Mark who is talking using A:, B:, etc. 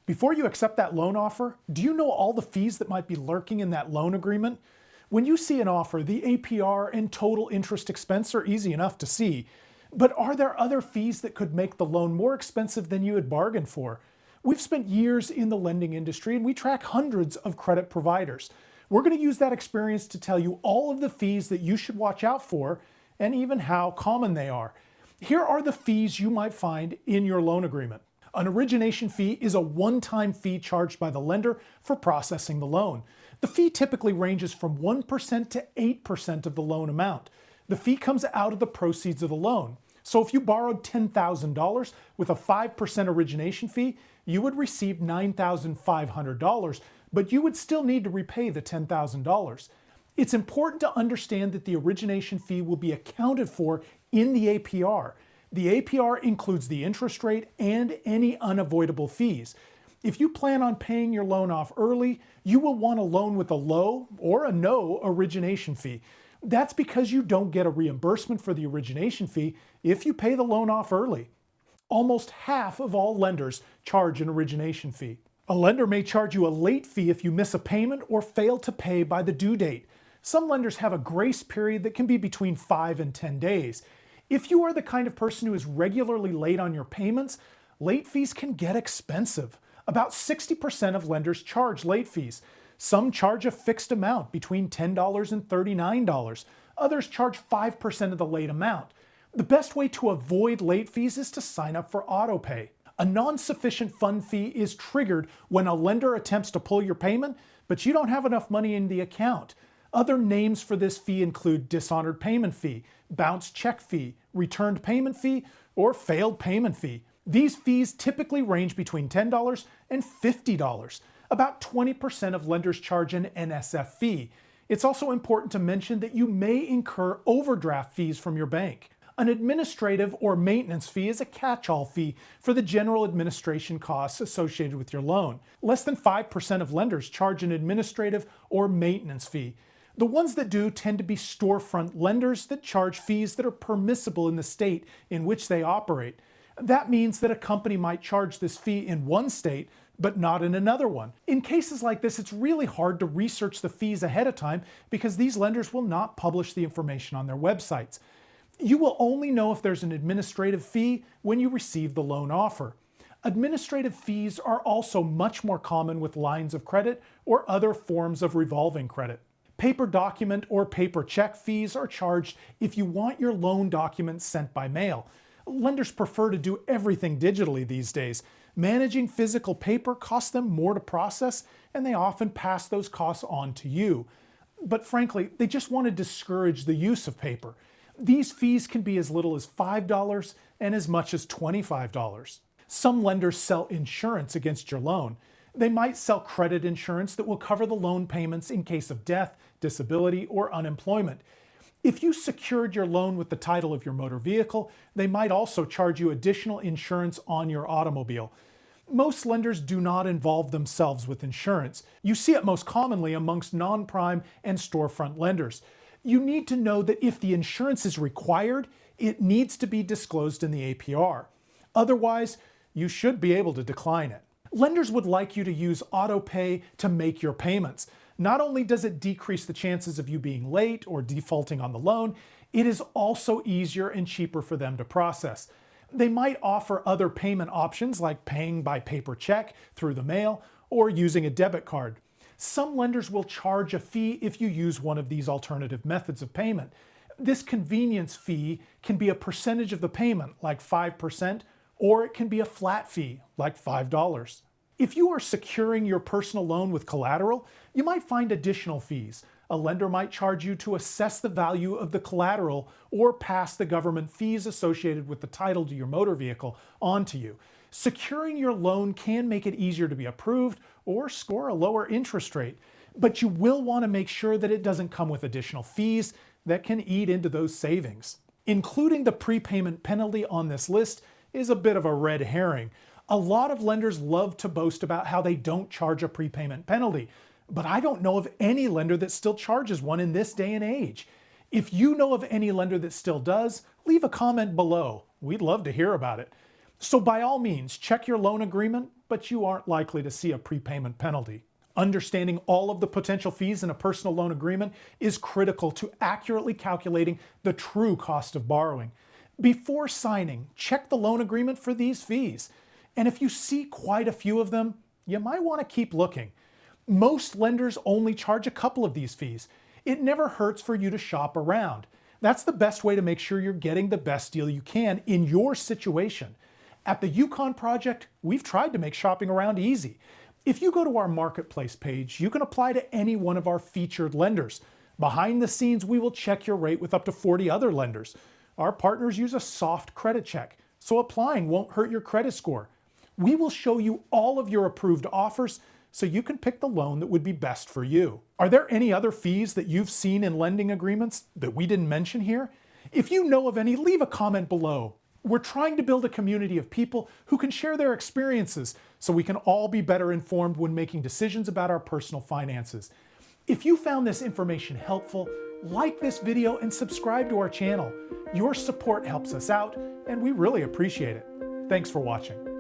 A: Before you accept that loan offer, do you know all the fees that might be lurking in that loan agreement? When you see an offer, the APR and total interest expense are easy enough to see. But are there other fees that could make the loan more expensive than you had bargained for? We've spent years in the lending industry and we track hundreds of credit providers. We're going to use that experience to tell you all of the fees that you should watch out for and even how common they are. Here are the fees you might find in your loan agreement. An origination fee is a one-time fee charged by the lender for processing the loan. The fee typically ranges from 1% to 8% of the loan amount. The fee comes out of the proceeds of the loan. So if you borrowed $10,000 with a 5% origination fee, you would receive $9,500, but you would still need to repay the $10,000. It's important to understand that the origination fee will be accounted for in the APR. The APR includes the interest rate and any unavoidable fees. If you plan on paying your loan off early, you will want a loan with a low or a no origination fee. That's because you don't get a reimbursement for the origination fee if you pay the loan off early. Almost half of all lenders charge an origination fee. A lender may charge you a late fee if you miss a payment or fail to pay by the due date. Some lenders have a grace period that can be between 5 and 10 days. If you are the kind of person who is regularly late on your payments, late fees can get expensive. About 60% of lenders charge late fees. Some charge a fixed amount between $10 and $39. Others charge 5% of the late amount. The best way to avoid late fees is to sign up for autopay. A non-sufficient fund fee is triggered when a lender attempts to pull your payment, but you don't have enough money in the account. Other names for this fee include dishonored payment fee, bounced check fee, returned payment fee, or failed payment fee. These fees typically range between $10 and $50. About 20% of lenders charge an NSF fee. It's also important to mention that you may incur overdraft fees from your bank. An administrative or maintenance fee is a catch-all fee for the general administration costs associated with your loan. Less than 5% of lenders charge an administrative or maintenance fee. The ones that do tend to be storefront lenders that charge fees that are permissible in the state in which they operate. That means that a company might charge this fee in one state, but not in another one. In cases like this, it's really hard to research the fees ahead of time because these lenders will not publish the information on their websites. You will only know if there's an administrative fee when you receive the loan offer. Administrative fees are also much more common with lines of credit or other forms of revolving credit. Paper document or paper check fees are charged if you want your loan documents sent by mail. Lenders prefer to do everything digitally these days. Managing physical paper costs them more to process, and they often pass those costs on to you. But frankly, they just want to discourage the use of paper. These fees can be as little as $5 and as much as $25. Some lenders sell insurance against your loan. They might sell credit insurance that will cover the loan payments in case of death, disability, or unemployment. If you secured your loan with the title of your motor vehicle, they might also charge you additional insurance on your automobile. Most lenders do not involve themselves with insurance. You see it most commonly amongst non-prime and storefront lenders. You need to know that if the insurance is required, it needs to be disclosed in the APR. Otherwise, you should be able to decline it. Lenders would like you to use autopay to make your payments. Not only does it decrease the chances of you being late or defaulting on the loan, it is also easier and cheaper for them to process. They might offer other payment options like paying by paper check, through the mail, or using a debit card. Some lenders will charge a fee if you use one of these alternative methods of payment. This convenience fee can be a percentage of the payment, like 5%, or it can be a flat fee, like $5. If you are securing your personal loan with collateral, you might find additional fees. A lender might charge you to assess the value of the collateral or pass the government fees associated with the title to your motor vehicle onto you. Securing your loan can make it easier to be approved or score a lower interest rate, but you will want to make sure that it doesn't come with additional fees that can eat into those savings. Including the prepayment penalty on this list is a bit of a red herring. A lot of lenders love to boast about how they don't charge a prepayment penalty, but I don't know of any lender that still charges one in this day and age. If you know of any lender that still does, leave a comment below. We'd love to hear about it. So by all means, check your loan agreement, but you aren't likely to see a prepayment penalty. Understanding all of the potential fees in a personal loan agreement is critical to accurately calculating the true cost of borrowing. Before signing, check the loan agreement for these fees. And if you see quite a few of them, you might want to keep looking. Most lenders only charge a couple of these fees. It never hurts for you to shop around. That's the best way to make sure you're getting the best deal you can in your situation. At the Yukon Project, we've tried to make shopping around easy. If you go to our marketplace page, you can apply to any one of our featured lenders. Behind the scenes, we will check your rate with up to 40 other lenders. Our partners use a soft credit check, so applying won't hurt your credit score. We will show you all of your approved offers so you can pick the loan that would be best for you. Are there any other fees that you've seen in lending agreements that we didn't mention here? If you know of any, leave a comment below. We're trying to build a community of people who can share their experiences so we can all be better informed when making decisions about our personal finances. If you found this information helpful, like this video and subscribe to our channel. Your support helps us out, and we really appreciate it. Thanks for watching.